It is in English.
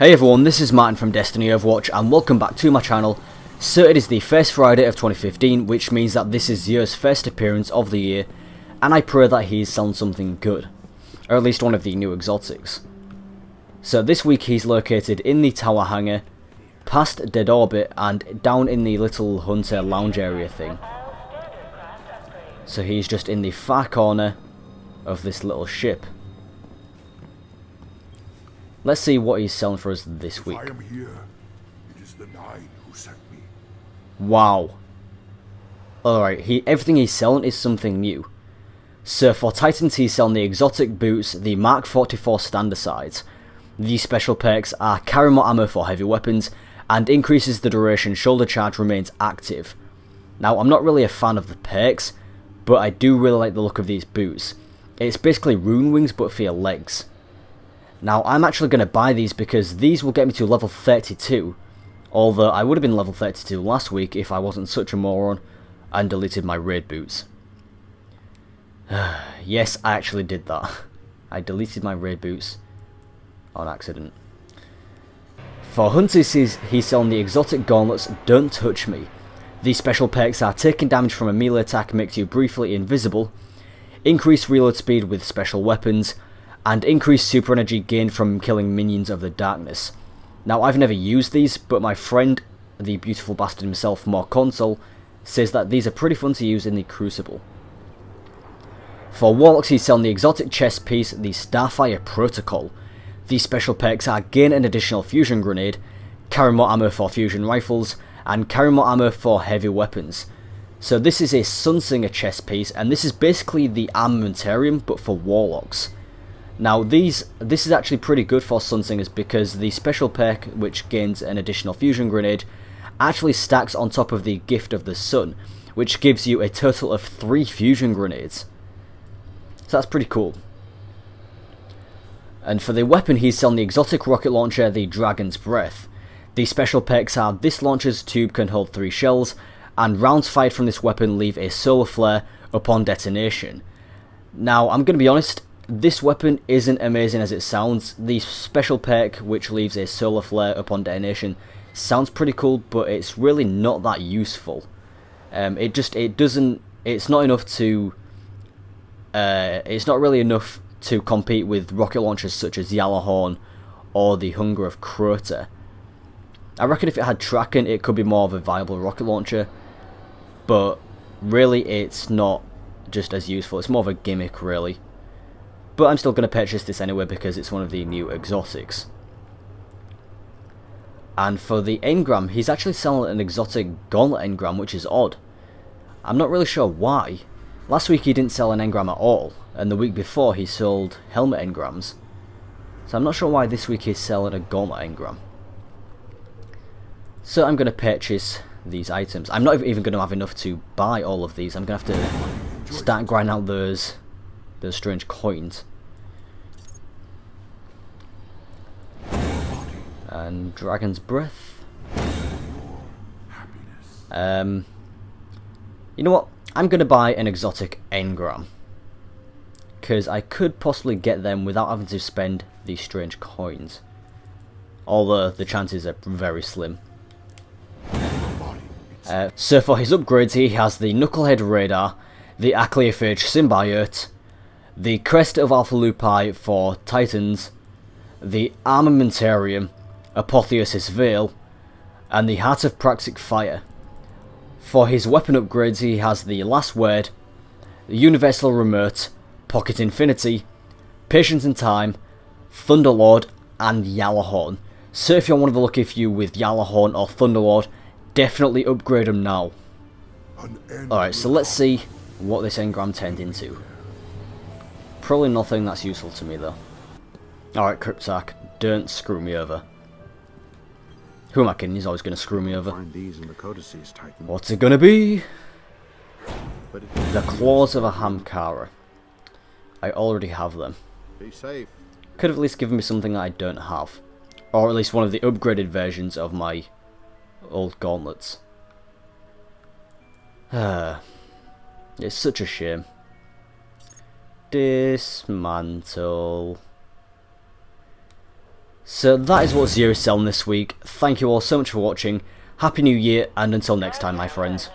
Hey everyone, this is Martin from Destiny Overwatch and welcome back to my channel. So it is the first Friday of 2015, which means that this is Year's first appearance of the year, and I pray that he's selling something good, or at least one of the new exotics. So this week he's located in the tower hangar, past Dead Orbit, and down in the little hunter lounge area thing. So he's just in the far corner of this little ship. Let's see what he's selling for us this week. I am here. It is the Nine who sent me. Wow. Alright, everything he's selling is something new. So for Titans he's selling the exotic boots, the Mark 44 standard. These special perks are carry more ammo for heavy weapons, and increases the duration shoulder charge remains active. Now I'm not really a fan of the perks, but I do really like the look of these boots. It's basically rune wings but for your legs. Now I'm actually going to buy these because these will get me to level 32, although I would have been level 32 last week if I wasn't such a moron and deleted my raid boots. Yes, I actually did that. I deleted my raid boots on accident. For Hunters he's selling the exotic gauntlets Don't Touch Me. These special perks are taking damage from a melee attack makes you briefly invisible, increased reload speed with special weapons, and increased super energy gained from killing minions of the darkness. Now I've never used these, but my friend, the beautiful bastard himself, More Console, says that these are pretty fun to use in the Crucible. For Warlocks he's selling the exotic chest piece, the Starfire Protocol. These special perks are gain an additional fusion grenade, carry more ammo for fusion rifles, and carry more ammo for heavy weapons. So this is a Sunsinger chest piece, and this is basically the armamentarium but for Warlocks. Now this is actually pretty good for Sunsingers because the special perk, which gains an additional fusion grenade, actually stacks on top of the Gift of the Sun, which gives you a total of 3 fusion grenades. So that's pretty cool. And for the weapon he's selling the exotic rocket launcher, the Dragon's Breath. The special perks are this launcher's tube can hold 3 shells, and rounds fired from this weapon leave a solar flare upon detonation. Now I'm going to be honest, this weapon isn't amazing as it sounds. The special perk, which leaves a solar flare upon detonation, sounds pretty cool, but it's really not that useful. It's not enough to. It's not really enough to compete with rocket launchers such as Yalahorn or the Hunger of Crota. I reckon if it had tracking, it could be more of a viable rocket launcher, but really, it's not just as useful. It's more of a gimmick, really. But I'm still going to purchase this anyway because it's one of the new exotics. And for the engram, he's actually selling an exotic gauntlet engram, which is odd. I'm not really sure why. Last week he didn't sell an engram at all, and the week before he sold helmet engrams. So I'm not sure why this week he's selling a gauntlet engram. So I'm going to purchase these items. I'm not even going to have enough to buy all of these. I'm going to have to start grinding out those strange coins. And Dragon's Breath. You know what? I'm going to buy an exotic engram, because I could possibly get them without having to spend these strange coins. Although the chances are very slim. So for his upgrades he has the Knucklehead Radar, the Acleophage Symbiote, the Crest of Alpha Lupi for Titans, the Armamentarium, Apotheosis Veil, and the Heart of Praxic Fire. For his weapon upgrades he has the Last Word, the Universal Remote, Pocket Infinity, Patience in Time, Thunderlord, and Yalahorn. So if you're one of the lucky few with Yalahorn or Thunderlord, definitely upgrade them now. Alright, so let's see what this engram turned into. Probably nothing that's useful to me though. Alright, Cryptarch, don't screw me over. Who am I kidding? He's always going to screw me over. What's it going to be? The Claws of a Hamkara. I already have them. Could have at least given me something that I don't have. Or at least one of the upgraded versions of my old gauntlets. It's such a shame. Dismantle. So that is what Zero's selling this week. Thank you all so much for watching. Happy New Year, and until next time, my friends.